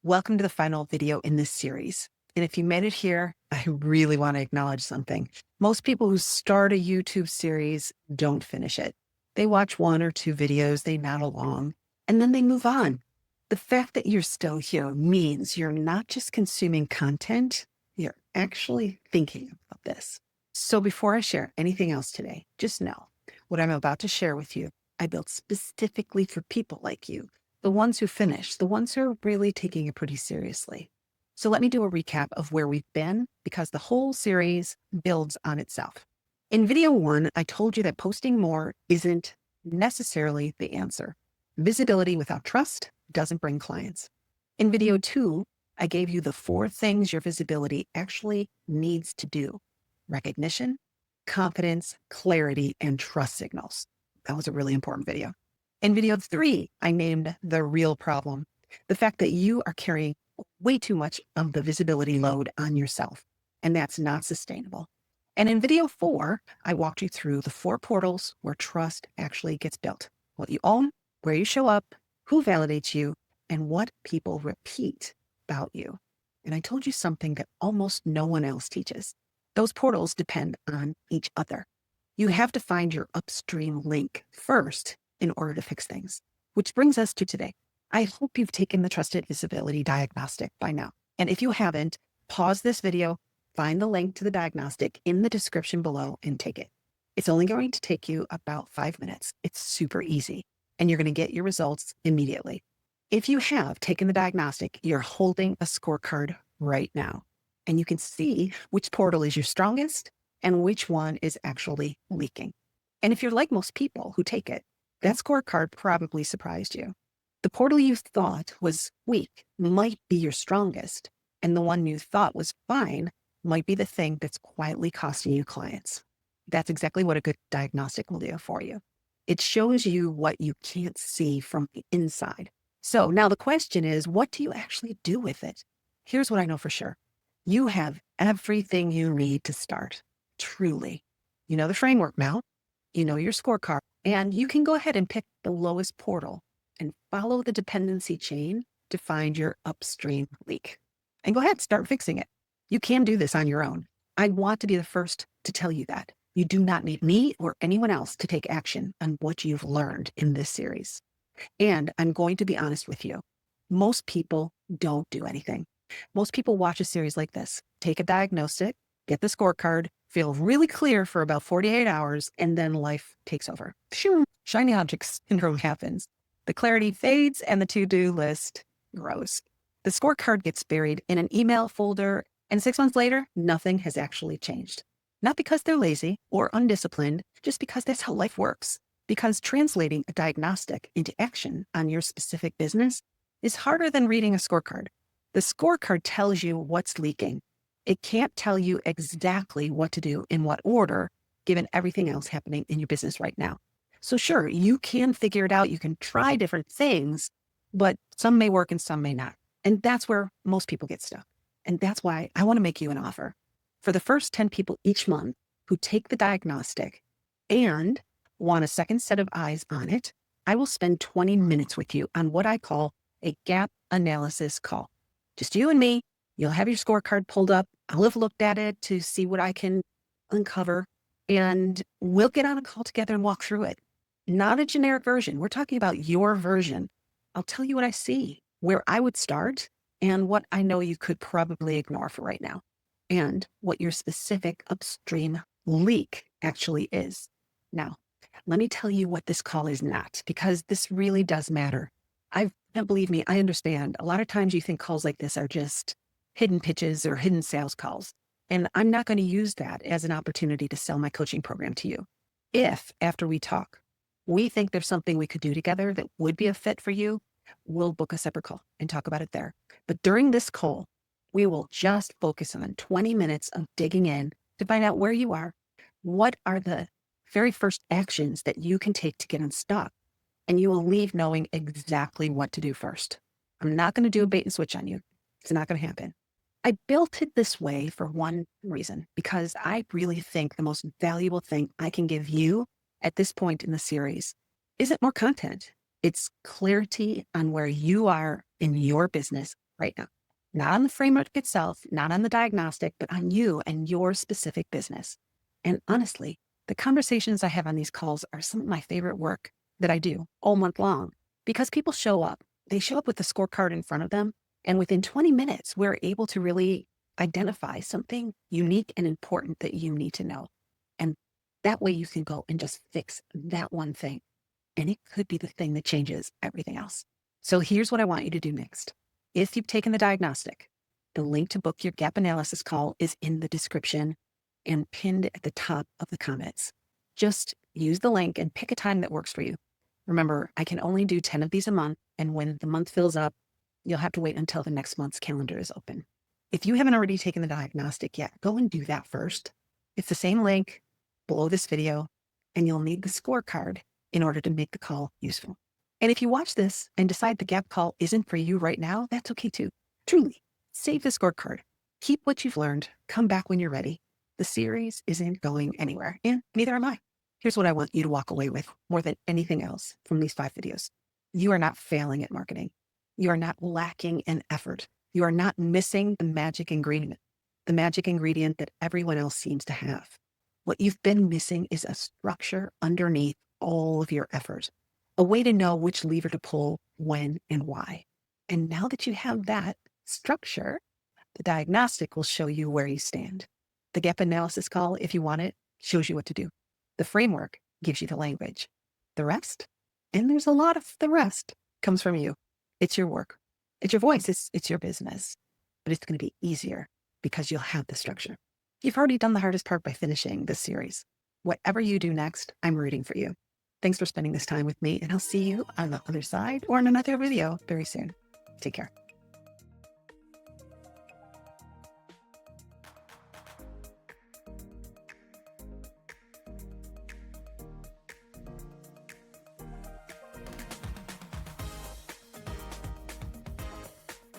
Welcome to the final video in this series. And if you made it here, I really want to acknowledge something. Most people who start a YouTube series don't finish it. They watch one or two videos, they nod along, and then they move on. The fact that you're still here means you're not just consuming content, you're actually thinking about this. So before I share anything else today, just know what I'm about to share with you, I built specifically for people like you, the ones who finish, the ones who are really taking it pretty seriously. So let me do a recap of where we've been because the whole series builds on itself. In video one, I told you that posting more isn't necessarily the answer. Visibility without trust doesn't bring clients. In video two, I gave you the 4 things your visibility actually needs to do: recognition, confidence, clarity, and trust signals. That was a really important video. In video 3, I named the real problem, the fact that you are carrying way too much of the visibility load on yourself, and that's not sustainable. And in video 4, I walked you through the 4 portals where trust actually gets built: what you own, where you show up, who validates you, and what people repeat about you. And I told you something that almost no one else teaches. Those portals depend on each other. You have to find your upstream link first in order to fix things, which brings us to today. I hope you've taken the Trusted Visibility Diagnostic by now. And if you haven't, pause this video, find the link to the diagnostic in the description below and take it. It's only going to take you about 5 minutes. It's super easy, and you're going to get your results immediately. If you have taken the diagnostic, you're holding a scorecard right now, and you can see which portal is your strongest and which one is actually leaking. And if you're like most people who take it, that scorecard probably surprised you. The portal you thought was weak might be your strongest, and the one you thought was fine might be the thing that's quietly costing you clients. That's exactly what a good diagnostic will do for you. It shows you what you can't see from the inside. So now the question is, what do you actually do with it? Here's what I know for sure. You have everything you need to start, truly. You know the framework now, you know your scorecard, and you can go ahead and pick the lowest portal and follow the dependency chain to find your upstream leak. And go ahead, start fixing it. You can do this on your own. I want to be the first to tell you that. You do not need me or anyone else to take action on what you've learned in this series. And I'm going to be honest with you. Most people don't do anything. Most people watch a series like this, take a diagnostic, get the scorecard, feel really clear for about 48 hours, and then life takes over. Phew, shiny object syndrome happens. The clarity fades and the to-do list grows. The scorecard gets buried in an email folder, and 6 months later, nothing has actually changed. Not because they're lazy or undisciplined, just because that's how life works. Because translating a diagnostic into action on your specific business is harder than reading a scorecard. The scorecard tells you what's leaking. It can't tell you exactly what to do in what order, given everything else happening in your business right now. So sure, you can figure it out. You can try different things, but some may work and some may not. And that's where most people get stuck. And that's why I want to make you an offer. For the first 10 people each month who take the diagnostic and want a second set of eyes on it, I will spend 20 minutes with you on what I call a gap analysis call. Just you and me. You'll have your scorecard pulled up. I'll have looked at it to see what I can uncover, and we'll get on a call together and walk through it. Not a generic version. We're talking about your version. I'll tell you what I see, where I would start, and what I know you could probably ignore for right now, and what your specific upstream leak actually is. Now, let me tell you what this call is not, because this really does matter. Believe me, I understand. A lot of times you think calls like this are just hidden pitches or hidden sales calls. And I'm not going to use that as an opportunity to sell my coaching program to you. If after we talk, we think there's something we could do together that would be a fit for you, we'll book a separate call and talk about it there. But during this call, we will just focus on 20 minutes of digging in to find out where you are. What are the very first actions that you can take to get unstuck? And you will leave knowing exactly what to do first. I'm not going to do a bait and switch on you. It's not going to happen. I built it this way for one reason, because I really think the most valuable thing I can give you at this point in the series isn't more content. It's clarity on where you are in your business right now. Not on the framework itself, not on the diagnostic, but on you and your specific business. And honestly, the conversations I have on these calls are some of my favorite work that I do all month long because people show up. They show up with the scorecard in front of them. And within 20 minutes, we're able to really identify something unique and important that you need to know. And that way you can go and just fix that one thing. And it could be the thing that changes everything else. So here's what I want you to do next. If you've taken the diagnostic, the link to book your gap analysis call is in the description and pinned at the top of the comments. Just use the link and pick a time that works for you. Remember, I can only do 10 of these a month, and when the month fills up, you'll have to wait until the next month's calendar is open. If you haven't already taken the diagnostic yet, go and do that first. It's the same link below this video, and you'll need the scorecard in order to make the call useful. And if you watch this and decide the gap call isn't for you right now, that's okay too. Truly, save the scorecard. Keep what you've learned. Come back when you're ready. The series isn't going anywhere, and neither am I. Here's what I want you to walk away with more than anything else from these 5 videos. You are not failing at marketing. You are not lacking in effort. You are not missing the magic ingredient that everyone else seems to have. What you've been missing is a structure underneath all of your effort, a way to know which lever to pull, when, and why. And now that you have that structure, the diagnostic will show you where you stand. The gap analysis call, if you want it, shows you what to do. The framework gives you the language. The rest, and there's a lot of the rest, comes from you. It's your work. It's your voice. It's your business. But it's going to be easier because you'll have the structure. You've already done the hardest part by finishing this series. Whatever you do next, I'm rooting for you. Thanks for spending this time with me, and I'll see you on the other side or in another video very soon. Take care.